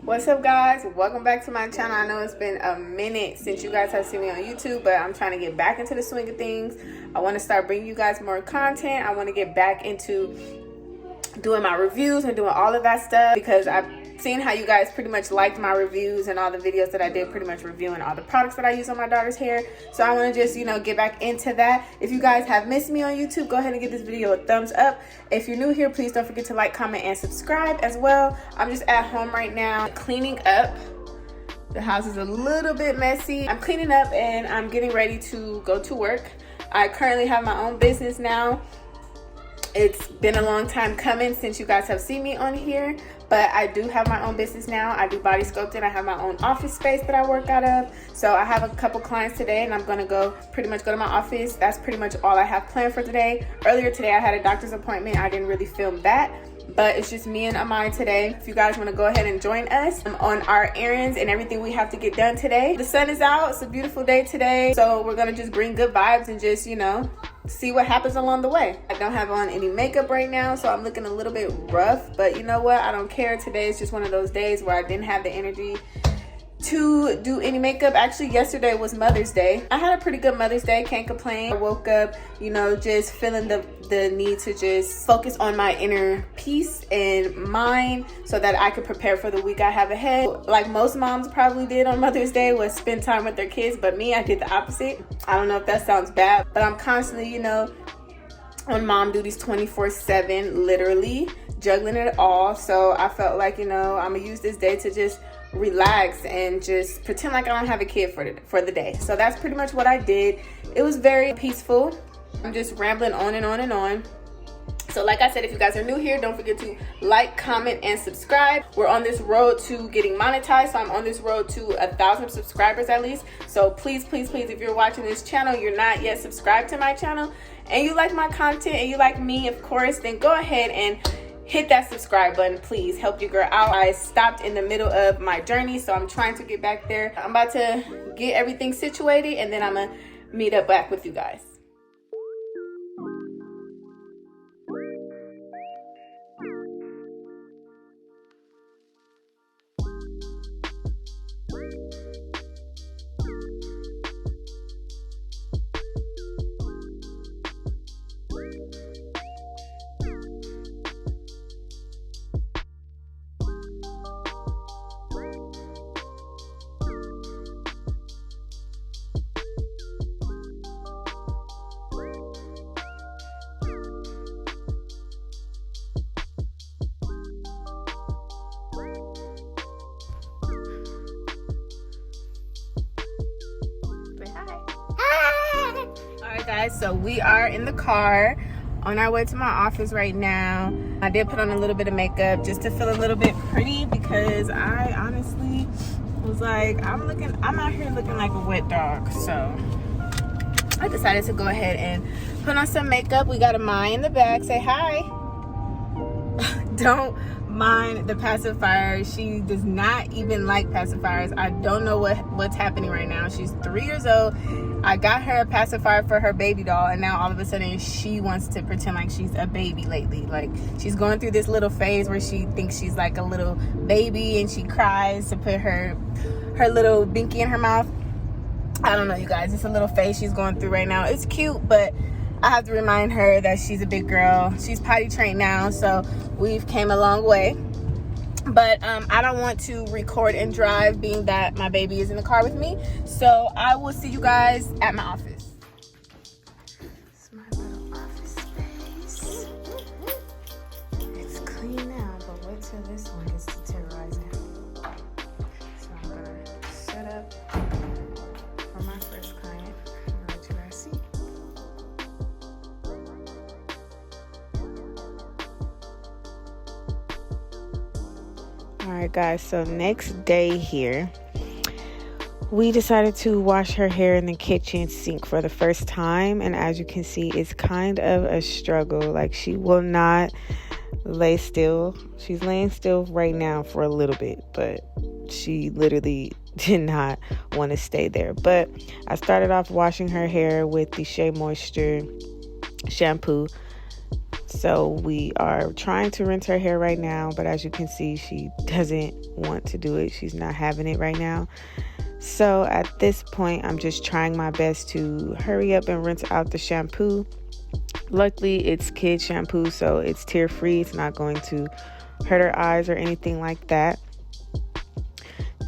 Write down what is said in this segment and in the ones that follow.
What's up, guys? Welcome back to my channel. I know it's been a minute since you guys have seen me on YouTube, but I'm trying to get back into the swing of things. I want to start bringing you guys more content. I want to get back into doing my reviews and doing all of that stuff because I've seen how you guys pretty much liked my reviews and all the videos that I did, pretty much reviewing all the products that I use on my daughter's hair. So I want to just, get back into that. If you guys have missed me on YouTube, go ahead and give this video a thumbs up. If you're new here, please don't forget to like, comment, and subscribe as well. I'm just at home right now cleaning up. The house is a little bit messy. I'm cleaning up and I'm getting ready to go to work. I currently have my own business now. It's been a long time coming since you guys have seen me on here, but I do have my own business now. I do body sculpting. I have my own office space that I work out of. So I have a couple clients today and I'm gonna pretty much go to my office. That's pretty much all I have planned for today. Earlier today I had a doctor's appointment. I didn't really film that, but it's just me and Amai today. If you guys want to go ahead and join us on our errands and everything we have to get done today. The sun is out. It's a beautiful day today. So we're gonna just bring good vibes and just, see what happens along the way. I don't have on any makeup right now, so I'm looking a little bit rough, but you know what? I don't care. Today is just one of those days where I didn't have the energy to do any makeup. Actually, yesterday was Mother's Day. I had a pretty good Mother's Day, can't complain. I woke up, just feeling the need to just focus on my inner peace and mind so that I could prepare for the week I have ahead. Like most moms probably did on Mother's Day, was spend time with their kids, but me, I did the opposite. I don't know if that sounds bad, but I'm constantly, on mom duties 24/7, literally juggling it all. So I felt like, I'm gonna use this day to just relax and just pretend like I don't have a kid for the day. So that's pretty much what I did. It was very peaceful. I'm just rambling on and on and on. So like I said, if you guys are new here, don't forget to like, comment, and subscribe. We're on this road to getting monetized. So I'm on this road to 1,000 subscribers at least. So please, please, please, if you're watching this channel, you're not yet subscribed to my channel, and you like my content and you like me, of course, then go ahead and hit that subscribe button. Please help your girl out. I stopped in the middle of my journey, so I'm trying to get back there. I'm about to get everything situated and then I'm gonna meet up back with you guys. Guys, so we are in the car on our way to my office right now. I did put on a little bit of makeup just to feel a little bit pretty because I honestly was like, I'm out here looking like a wet dog. So I decided to go ahead and put on some makeup. We got Amai in the back. Say hi. Don't mind the pacifier. She does not even like pacifiers. I don't know what's happening right now. She's 3 years old. I got her a pacifier for her baby doll, and now all of a sudden she wants to pretend like she's a baby lately. Like, she's going through this little phase where she thinks she's like a little baby and she cries to put her little binky in her mouth. I don't know, you guys. It's a little phase she's going through right now. It's cute, but I have to remind her that she's a big girl. She's potty trained now, so we've came a long way. But I don't want to record and drive, being that my baby is in the car with me. So I will see you guys at my office. It's my little office space. It's clean now, but wait till this one gets to terrorizing. So I'm gonna set up for my first client. I'll let you guys see. Alright guys, so next day here, we decided to wash her hair in the kitchen sink for the first time, and as you can see, it's kind of a struggle. Like, she will not lay still. She's laying still right now for a little bit, but she literally did not want to stay there. But I started off washing her hair with the Shea Moisture shampoo. So we are trying to rinse her hair right now, but as you can see, she doesn't want to do it. She's not having it right now. So at this point, I'm just trying my best to hurry up and rinse out the shampoo. Luckily, it's kid shampoo, so it's tear-free. It's not going to hurt her eyes or anything like that.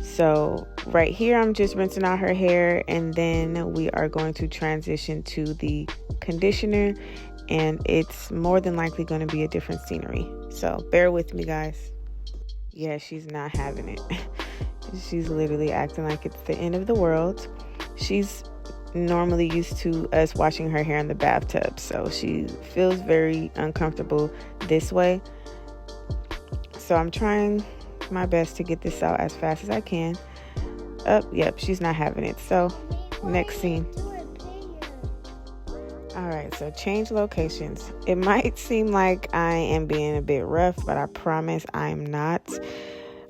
So right here, I'm just rinsing out her hair, and then we are going to transition to the conditioner, and it's more than likely going to be a different scenery. So bear with me, guys. Yeah, she's not having it. She's literally acting like it's the end of the world. She's normally used to us washing her hair in the bathtub, so she feels very uncomfortable this way. So I'm trying my best to get this out as fast as I can. Yep, she's not having it. So next scene. All right, so change locations. It might seem like I am being a bit rough, but I promise I'm not.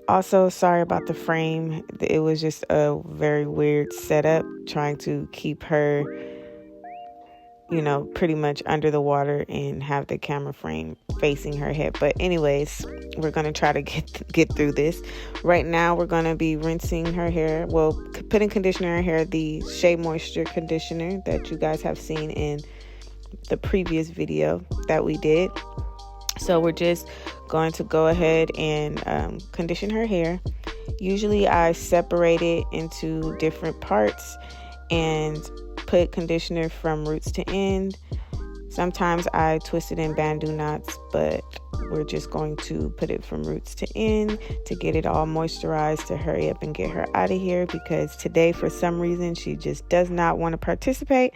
Also, sorry about the frame. It was just a very weird setup, trying to keep her, pretty much under the water and have the camera frame facing her head. But anyways, we're going to try to get through this. Right now, we're going to be rinsing her hair. Well, putting conditioner in her hair, the Shea Moisture conditioner that you guys have seen in the previous video that we did. So we're just going to go ahead and condition her hair. Usually I separate it into different parts and put conditioner from roots to end. Sometimes I twist it in bandeau knots, but we're just going to put it from roots to end to get it all moisturized, to hurry up and get her out of here, because today, for some reason, she just does not want to participate.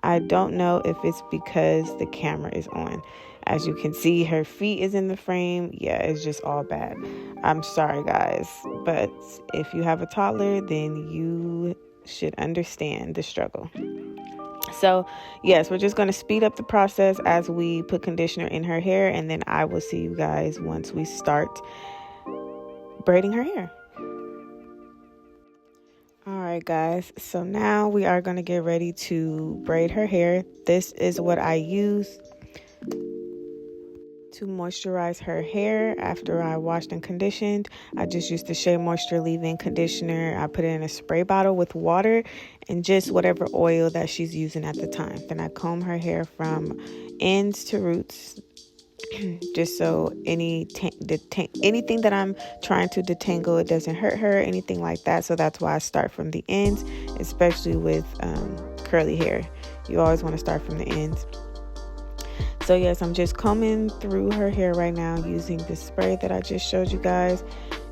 I don't know if it's because the camera is on. As you can see, her feet is in the frame. Yeah, it's just all bad. I'm sorry, guys, but if you have a toddler, then you should understand the struggle. So yes, we're just going to speed up the process as we put conditioner in her hair, and then I will see you guys once we start braiding her hair. All right, guys, so now we are going to get ready to braid her hair. This is what I use to moisturize her hair after I washed and conditioned. I just used the Shea Moisture leave-in conditioner. I put it in a spray bottle with water and just whatever oil that she's using at the time. Then I comb her hair from ends to roots, just so anything that I'm trying to detangle, it doesn't hurt her, anything like that. So that's why I start from the ends, especially with curly hair. You always want to start from the ends. So yes, I'm just combing through her hair right now using the spray that I just showed you guys.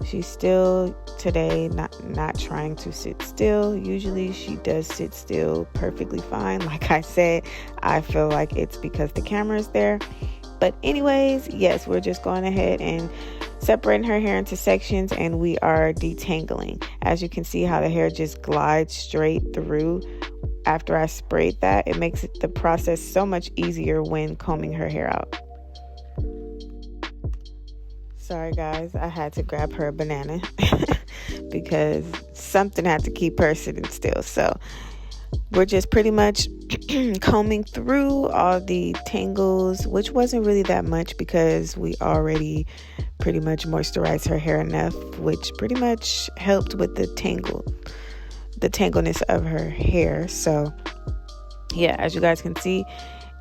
She's still today not trying to sit still. Usually she does sit still perfectly fine. Like I said, I feel like it's because the camera is there. But anyways, yes, we're just going ahead and separating her hair into sections, and we are detangling. As you can see how the hair just glides straight through. After I sprayed that, it makes the process so much easier when combing her hair out. Sorry guys, I had to grab her a banana because something had to keep her sitting still. So we're just pretty much combing through all the tangles, which wasn't really that much because we already pretty much moisturized her hair enough, which pretty much helped with the tangleness of her hair. So yeah, as you guys can see,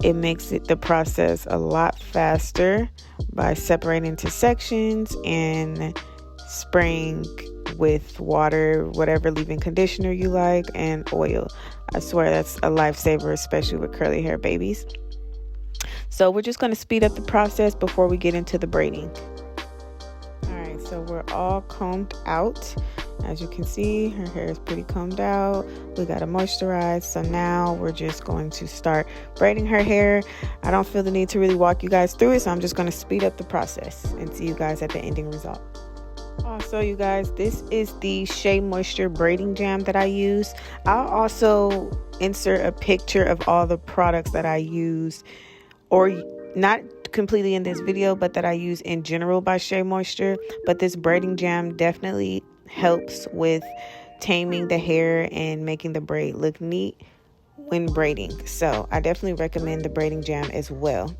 it makes the process a lot faster by separating into sections and spraying with water, whatever leave-in conditioner you like, and oil. I swear that's a lifesaver, especially with curly hair babies. So we're just going to speed up the process before we get into the braiding. All right, so we're all combed out. As you can see, her hair is pretty combed out. We got to moisturize. So now we're just going to start braiding her hair. I don't feel the need to really walk you guys through it, so I'm just going to speed up the process and see you guys at the ending result. Also, you guys, this is the Shea Moisture braiding jam that I use. I'll also insert a picture of all the products that I use, or not completely in this video, but that I use in general by Shea Moisture. But this braiding jam definitely helps with taming the hair and making the braid look neat when braiding. So I definitely recommend the braiding jam as well.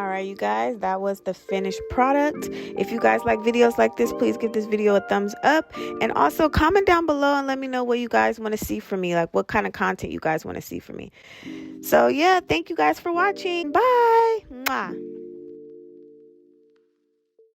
right, you guys, that was the finished product. If you guys like videos like this, please give this video a thumbs up, and also comment down below and let me know what you guys want to see from me, like what kind of content you guys want to see from me. So yeah, thank you guys for watching. Bye. Mwah.